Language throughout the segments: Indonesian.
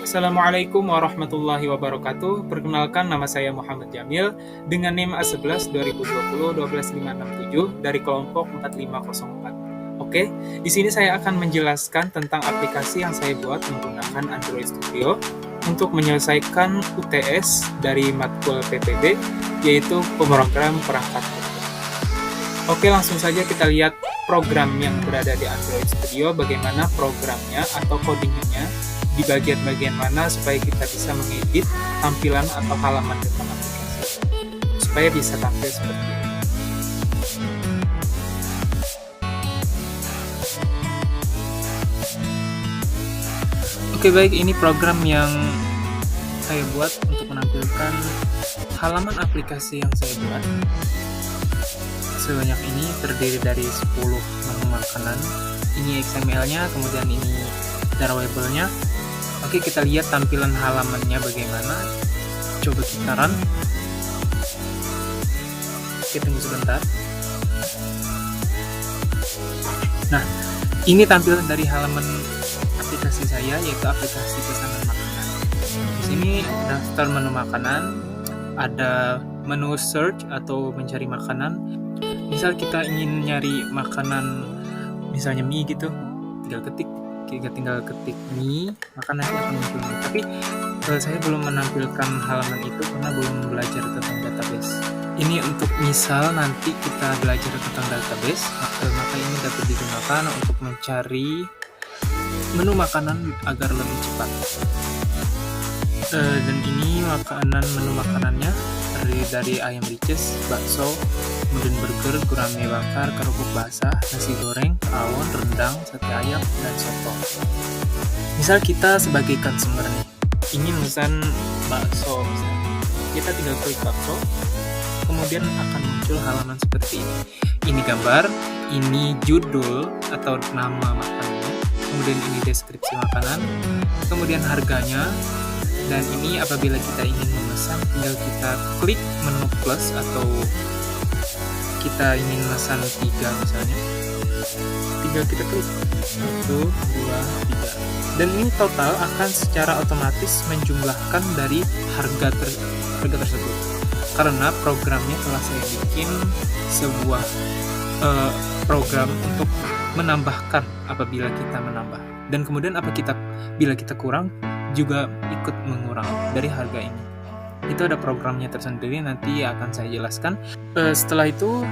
Assalamualaikum warahmatullahi wabarakatuh. Perkenalkan, nama saya Muhammad Jamil dengan NIM A11 2020 12567 dari kelompok 4504. Oke, di sini saya akan menjelaskan tentang aplikasi yang saya buat menggunakan Android Studio untuk menyelesaikan UTS dari matkul PPB, yaitu pemrogram perangkat komputer. Oke, langsung saja kita lihat program yang berada di Android Studio, bagaimana programnya atau codingnya, di bagian-bagian mana supaya kita bisa mengedit tampilan atau halaman depan aplikasi supaya bisa tampil seperti ini. Oke, baik, ini program yang saya buat untuk menampilkan halaman aplikasi yang saya buat. Sebanyak ini terdiri dari 10 menu makanan. Ini XML-nya, kemudian ini drawable-nya. Oke, kita lihat tampilan halamannya bagaimana. Coba kita run. Oke, tunggu sebentar. Nah, ini tampilan dari halaman aplikasi saya, yaitu aplikasi pesanan makanan. Di sini daftar menu makanan, ada menu search atau mencari makanan. Misal kita ingin nyari makanan, misalnya mie gitu, tinggal ketik mie, maka nanti akan muncul mie. Tapi saya belum menampilkan halaman itu karena belum belajar tentang database. Ini untuk misal nanti kita belajar tentang database, maka ini dapat digunakan untuk mencari menu makanan agar lebih cepat. Dan ini menu makanannya terdiri dari ayam ricis, bakso, kemudian burger, gurame bakar, kerupuk basah, nasi goreng, rawon, rendang, sate ayam, dan soto. Misal kita sebagai consumer nih, ingin pesan bakso misalnya. Kita tinggal klik bakso, kemudian akan muncul halaman seperti ini. Ini gambar, ini judul atau nama makanannya, kemudian ini deskripsi makanan, kemudian harganya, dan ini apabila kita ingin memesan, tinggal kita klik menu plus atau kita ingin memesan 3 misalnya, tinggal kita klik 1, 2, 3, dan ini total akan secara otomatis menjumlahkan dari harga tersebut karena programnya telah saya bikin sebuah program untuk menambahkan apabila kita menambah, dan kemudian bila kita kurang juga ikut mengurang dari harga ini. Itu ada programnya tersendiri, nanti akan saya jelaskan. Setelah itu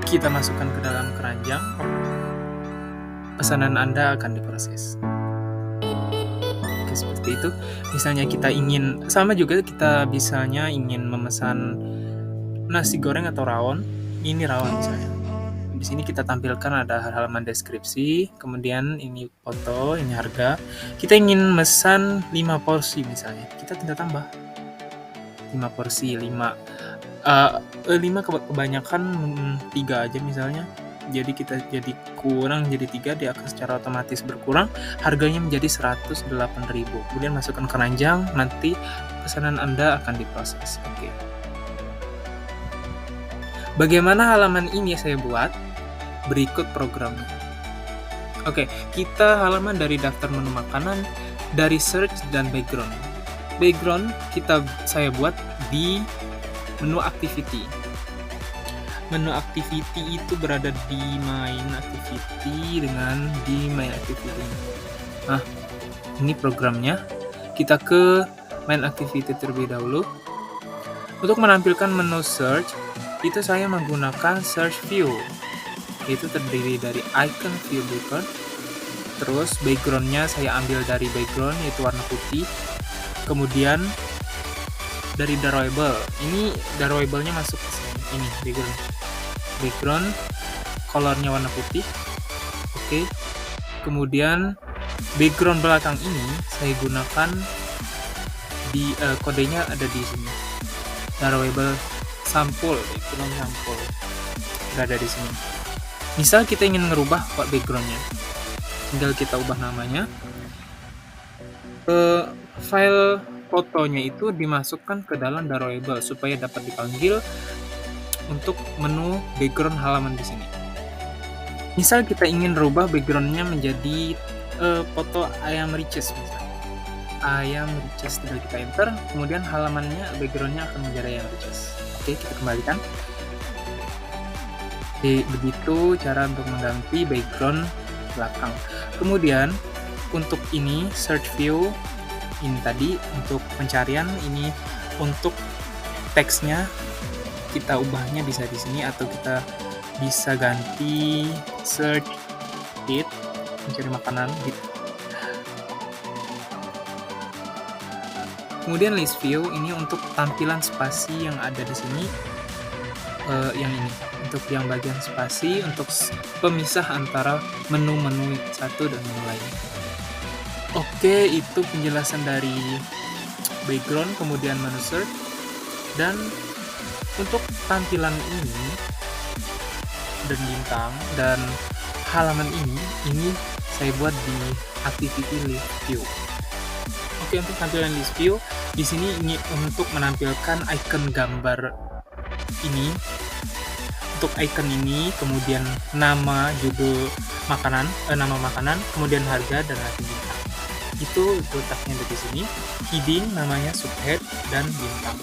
kita masukkan ke dalam keranjang, pesanan Anda akan diproses. Oke, seperti itu. Misalnya kita ingin, sama juga kita misalnya ingin memesan nasi goreng atau rawon. Ini rawon misalnya. Di sini kita tampilkan ada halaman deskripsi, kemudian ini foto, ini harga. Kita ingin memesan 5 porsi misalnya, kita tinggal tambah 5 porsi, 5 kebanyakan 3 aja misalnya. Jadi kita jadi kurang jadi 3, dia akan secara otomatis berkurang, harganya menjadi 108.000. Kemudian masukkan keranjang, nanti pesanan Anda akan diproses. Oke. Bagaimana halaman ini saya buat? Berikut programnya. Oke, kita halaman dari daftar menu makanan, dari search dan background. Background saya buat di menu activity. Menu activity itu berada di main activity dengan di main activity. Nah, ini programnya. Kita ke main activity terlebih dahulu. Untuk menampilkan menu search, itu saya menggunakan search view. Itu terdiri dari icon view beacon. Terus backgroundnya saya ambil dari background, yaitu warna putih. Kemudian dari drawable, ini drawable-nya masuk ke sini. Ini background colornya warna putih. Oke. Kemudian background belakang ini saya gunakan di kodenya ada di sini. Drawable sampul, background sampul berada di sini. Misal kita ingin merubah backgroundnya, tinggal kita ubah namanya. File fotonya itu dimasukkan ke dalam drawable supaya dapat dipanggil untuk menu background halaman di sini. Misal kita ingin rubah backgroundnya menjadi foto ayam ricis misalnya. ayam riches, tinggal kita enter, kemudian halamannya, backgroundnya akan menjadi ayam riches. Oke, kita kembalikan. Begitu cara untuk mengganti background belakang. Kemudian untuk ini search view, ini tadi untuk pencarian, ini untuk teksnya kita ubahnya bisa di sini, atau kita bisa ganti search it, mencari makanan gitu. Kemudian list view ini untuk tampilan spasi yang ada di sini, yang ini untuk yang bagian spasi untuk pemisah antara menu-menu satu dan menu lain. Oke, itu penjelasan dari background, kemudian menu search, dan untuk tampilan ini dan bintang dan halaman ini saya buat di activity list view. Oke, untuk tampilan list view di sini ini untuk menampilkan icon gambar ini. Untuk icon ini, kemudian nama, judul makanan, nama makanan, kemudian harga dan rating bintang. Itu letaknya di sini. Heading namanya subhead dan bintang.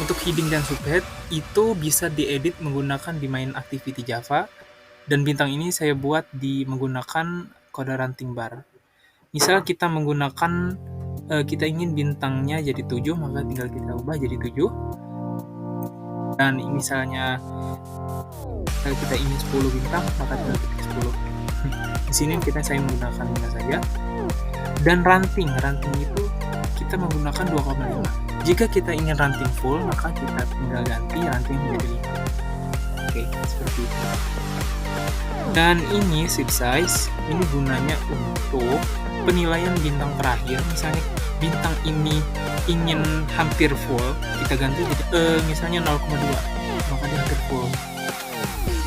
Untuk heading dan subhead itu bisa diedit menggunakan di main activity Java, dan bintang ini saya buat menggunakan kode ranting bar. Misal kita menggunakan kita ingin bintangnya jadi 7, maka tinggal kita ubah jadi 7. Dan misalnya kalau kita ingin 10 bintang, maka tinggal ketik 10. Di sini saya menggunakan 5 saja. Dan ranting itu kita menggunakan 2,5. Jika kita ingin ranting full, maka kita tinggal ganti ranting menjadi 5. Oke, seperti itu. Dan ini shape size, ini gunanya untuk penilaian bintang terakhir. Misalnya bintang ini ingin hampir full, kita ganti jadi misalnya 0,2, maka dia hampir full.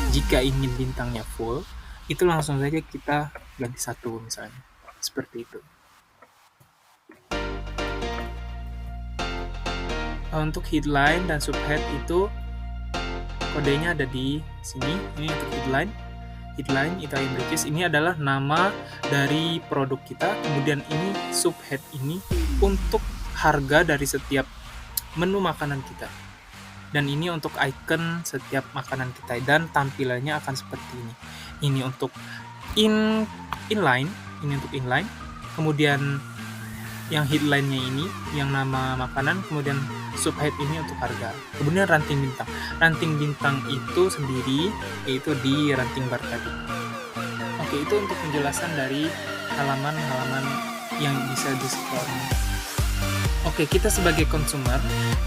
Jika ingin bintangnya full, itu langsung saja kita ganti 1 misalnya. Seperti itu. Untuk headline dan subhead itu kodenya ada di sini. Ini untuk headline itu ayam riches, ini adalah nama dari produk kita. Kemudian ini subhead ini untuk harga dari setiap menu makanan kita, dan ini untuk icon setiap makanan kita, dan tampilannya akan seperti ini. Ini untuk inline, ini untuk inline. Kemudian yang headline-nya ini yang nama makanan, kemudian subhead ini untuk harga. Kemudian ranting bintang. Ranting bintang itu sendiri yaitu di ranting bar tadi. Oke, itu untuk penjelasan dari halaman-halaman yang bisa di-store. Oke, kita sebagai consumer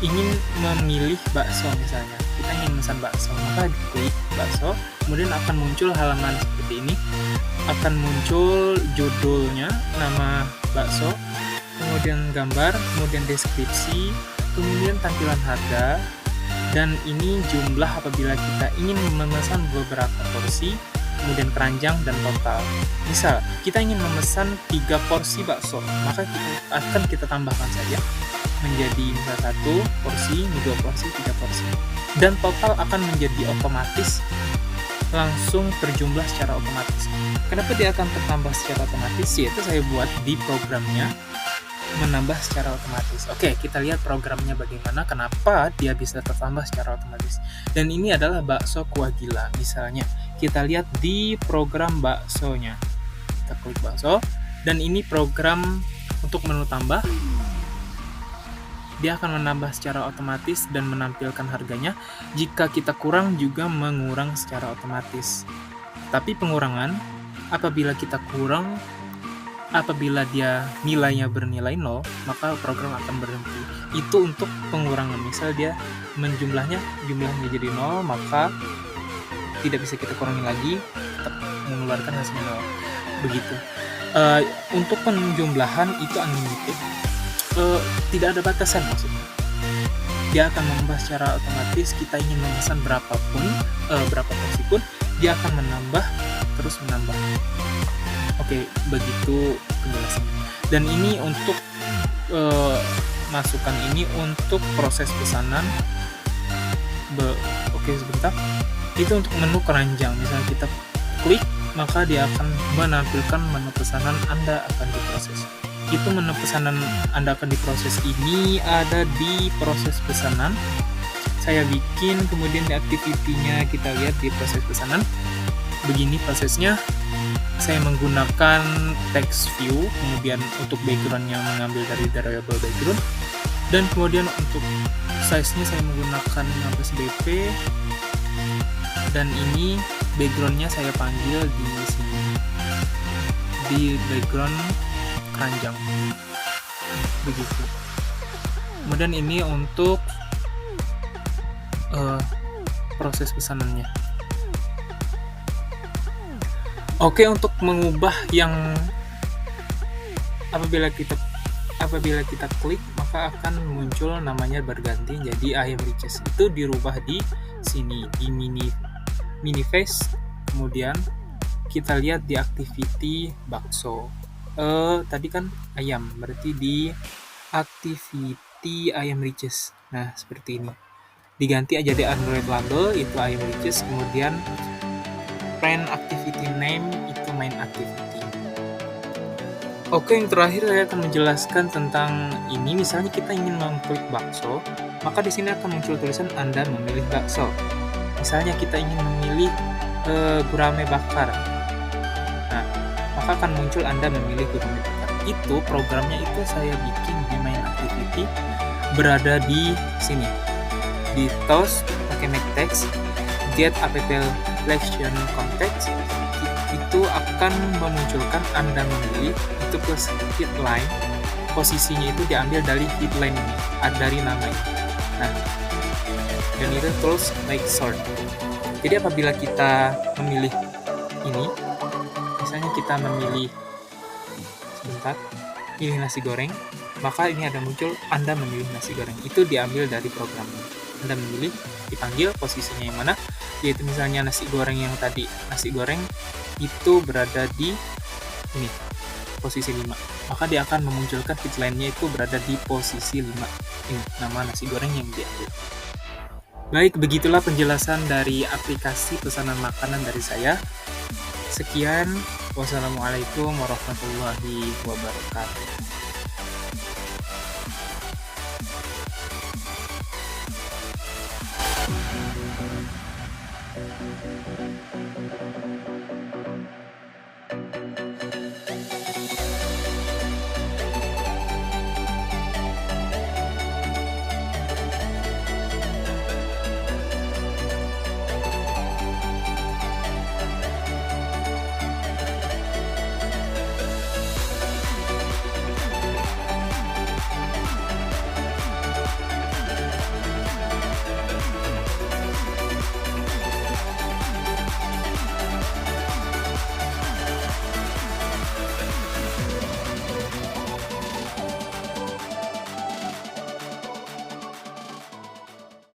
ingin memilih bakso misalnya. Kita ingin pesan bakso, maka diklik bakso, kemudian akan muncul halaman seperti ini. Akan muncul judulnya, nama bakso, kemudian gambar, kemudian deskripsi, kemudian tampilan harga, dan ini jumlah apabila kita ingin memesan beberapa porsi, kemudian keranjang dan total. Misal, kita ingin memesan 3 porsi bakso, maka kita tambahkan saja menjadi misal 1 porsi, 2 porsi, 3 porsi. Dan total akan menjadi otomatis, langsung terjumlah secara otomatis. Kenapa dia akan tertambah secara otomatis? Yaitu saya buat di programnya menambah secara otomatis. Oke, kita lihat programnya bagaimana, kenapa dia bisa tertambah secara otomatis. Dan ini adalah bakso kuah gila. Misalnya, kita lihat di program baksonya. Kita klik bakso, dan ini program untuk menu tambah. Dia akan menambah secara otomatis dan menampilkan harganya. Jika kita kurang, juga mengurang secara otomatis. Tapi pengurangan, apabila kita kurang, apabila dia nilainya bernilai 0, maka program akan berhenti. Itu untuk pengurangan. Misal dia jumlahnya jadi 0, maka tidak bisa kita kurangi lagi, tetap mengeluarkan hasilnya 0. Begitu. Untuk penjumlahan itu unlimited. Tidak ada batasan maksudnya. Dia akan menambah secara otomatis. Kita ingin memesan berapa porsi pun, dia akan terus menambah. Oke, begitu penjelasannya. Dan ini untuk masukan ini untuk proses pesanan. Oke, sebentar. Itu untuk menu keranjang. Misalnya kita klik, maka dia akan menampilkan menu pesanan Anda akan diproses. itu menu pesanan Anda akan diproses ini ada di proses pesanan. Saya bikin, kemudian di activity-nya kita lihat di proses pesanan. Begini prosesnya. Saya menggunakan text view, kemudian untuk background-nya mengambil dari variable background, dan kemudian untuk size-nya saya menggunakan 15 dp, dan ini background-nya saya panggil di sini, di background keranjang, begitu. Kemudian ini untuk proses pesanannya. Oke, untuk mengubah yang apabila kita klik maka akan muncul namanya berganti jadi I am Riches. Itu dirubah di sini di mini face. Kemudian kita lihat di activity bakso. Tadi kan ayam, berarti di activity I am Riches. Nah, seperti ini. Diganti aja di Android label itu I am Riches, kemudian friend activity name itu main activity. Oke, yang terakhir saya akan menjelaskan tentang ini. Misalnya kita ingin mengklik bakso, maka di sini akan muncul tulisan Anda memilih bakso. Misalnya kita ingin memilih gurame bakar. Nah, maka akan muncul Anda memilih gurame bakar. Itu programnya itu saya bikin di main activity, berada di sini. Di toast pakai make text, get app selection context, itu akan memunculkan Anda memilih itu plus headline. Posisinya itu diambil dari headline ini, dari nama ini. Nah, dan itu tools like sort. Jadi apabila kita memilih ini, misalnya kita memilih pilih nasi goreng, maka ini ada muncul Anda memilih nasi goreng. Itu diambil dari program ini. Anda memilih, dipanggil posisinya yang mana, yaitu misalnya nasi goreng yang tadi, nasi goreng itu berada di ini, posisi 5. Maka dia akan memunculkan headline-nya itu berada di posisi 5. Ini nama nasi goreng yang diambil. Baik, begitulah penjelasan dari aplikasi pesanan makanan dari saya. Sekian, wassalamualaikum warahmatullahi wabarakatuh.